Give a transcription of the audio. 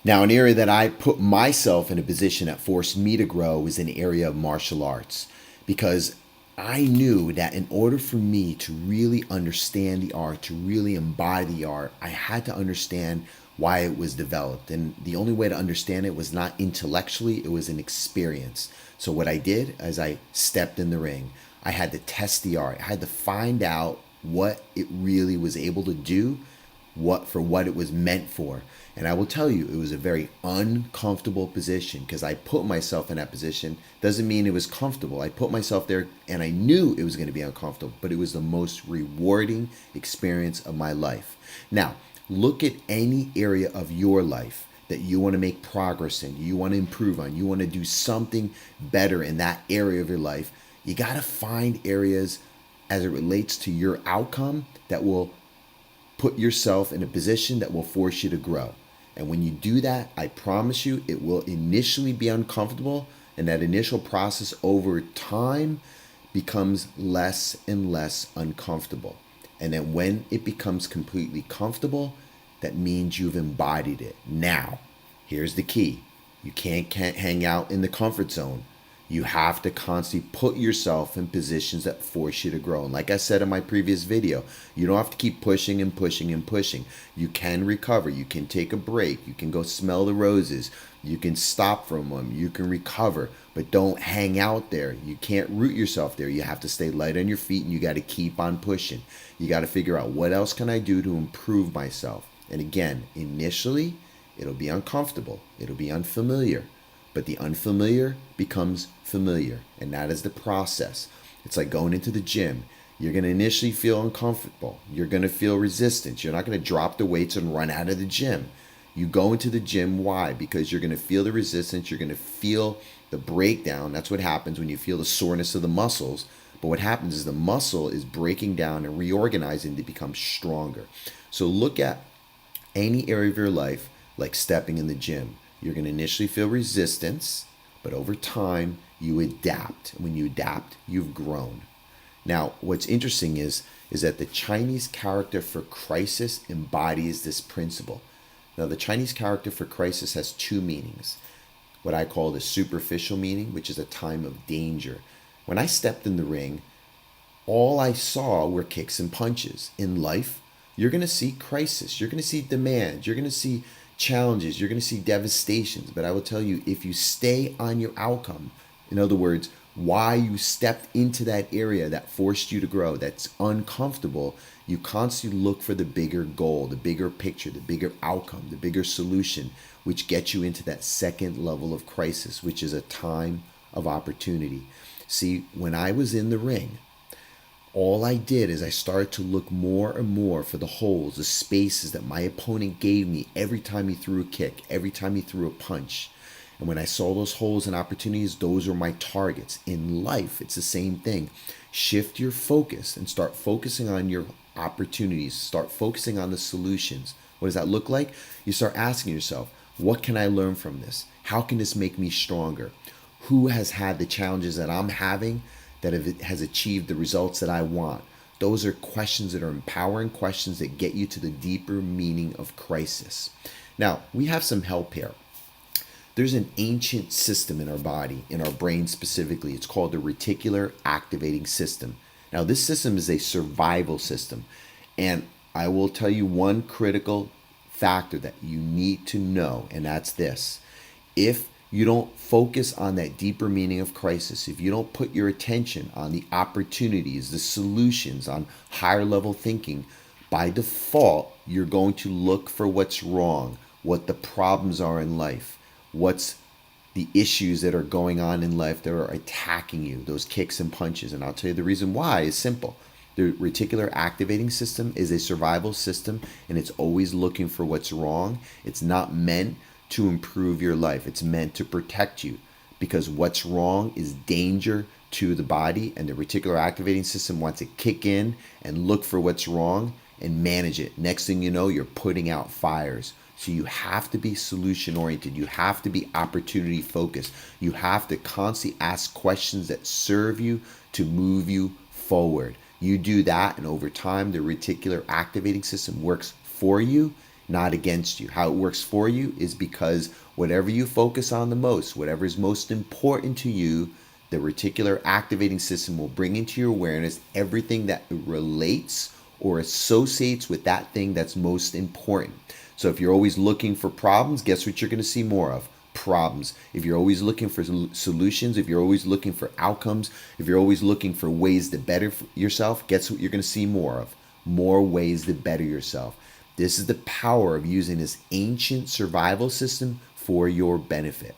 Now, an area that I put myself in a position that forced me to grow was an area of martial arts, because I knew that in order for me to really understand the art, to really embody the art, I had to understand why it was developed. And the only way to understand it was not intellectually, it was an experience. So what I did as I stepped in the ring, I had to test the art. I had to find out what it really was able to do, what it was meant for. And I will tell you, it was a very uncomfortable position, because I put myself in that position. Doesn't mean it was comfortable. I put myself there and I knew it was going to be uncomfortable, but it was the most rewarding experience of my life. Now, look at any area of your life that you want to make progress in, you want to improve on, you want to do something better in that area of your life. You got to find areas as it relates to your outcome that will put yourself in a position that will force you to grow. And when you do that, I promise you, it will initially be uncomfortable. And that initial process over time becomes less and less uncomfortable. And then when it becomes completely comfortable, that means you've embodied it. Now, here's the key. You can't hang out in the comfort zone. You have to constantly put yourself in positions that force you to grow. And like I said in my previous video, you don't have to keep pushing and pushing and pushing. You can recover. You can take a break. You can go smell the roses. You can stop from them. You can recover. But don't hang out there. You can't root yourself there. You have to stay light on your feet, and you got to keep on pushing. You got to figure out, what else can I do to improve myself? And again, initially, it'll be uncomfortable. It'll be unfamiliar. But the unfamiliar becomes familiar, and that is the process. It's like going into the gym. You're going to initially feel uncomfortable. You're going to feel resistance. You're not going to drop the weights and run out of the gym. You go into the gym. Why? Because you're going to feel the resistance. You're going to feel the breakdown. That's what happens when you feel the soreness of the muscles. But what happens is the muscle is breaking down and reorganizing to become stronger. So look at any area of your life like stepping in the gym. You're going to initially feel resistance, but over time, you adapt. And when you adapt, you've grown. Now, what's interesting is that the Chinese character for crisis embodies this principle. Now, the Chinese character for crisis has two meanings. What I call the superficial meaning, which is a time of danger. When I stepped in the ring, all I saw were kicks and punches. In life, you're going to see crisis. You're going to see demands. You're going to see challenges. You're going to see devastations. But I will tell you, if you stay on your outcome, in other words, why you stepped into that area that forced you to grow, that's uncomfortable, you constantly look for the bigger goal, the bigger picture, the bigger outcome, the bigger solution, which gets you into that second level of crisis, which is a time of opportunity. See, when I was in the ring, all I did is I started to look more and more for the holes, the spaces that my opponent gave me every time he threw a kick, every time he threw a punch. And when I saw those holes and opportunities, those were my targets. In life, it's the same thing. Shift your focus and start focusing on your opportunities. Start focusing on the solutions. What does that look like? You start asking yourself, what can I learn from this? How can this make me stronger? Who has had the challenges that I'm having that has achieved the results that I want? Those are questions that are empowering questions that get you to the deeper meaning of crisis. Now, we have some help here. There's an ancient system in our body, in our brain specifically. It's called the reticular activating system. Now, this system is a survival system. And I will tell you one critical factor that you need to know, and that's this. If you don't focus on that deeper meaning of crisis, if you don't put your attention on the opportunities, the solutions, on higher level thinking, by default, you're going to look for what's wrong, what the problems are in life, what's the issues that are going on in life that are attacking you, those kicks and punches. And I'll tell you the reason why is simple. The reticular activating system is a survival system, and it's always looking for what's wrong. It's not meant to improve your life. It's meant to protect you, because what's wrong is danger to the body, and the reticular activating system wants to kick in and look for what's wrong and manage it. Next thing you know, you're putting out fires. So you have to be solution oriented. You have to be opportunity focused. You have to constantly ask questions that serve you to move you forward. You do that, and over time, the reticular activating system works for you not against you. How it works for you is because whatever you focus on the most, whatever is most important to you, the reticular activating system will bring into your awareness everything that relates or associates with that thing that's most important. So if you're always looking for problems, guess what you're going to see more of? Problems. If you're always looking for solutions, if you're always looking for outcomes, if you're always looking for ways to better yourself, guess what you're going to see more of? More ways to better yourself. This is the power of using this ancient survival system for your benefit.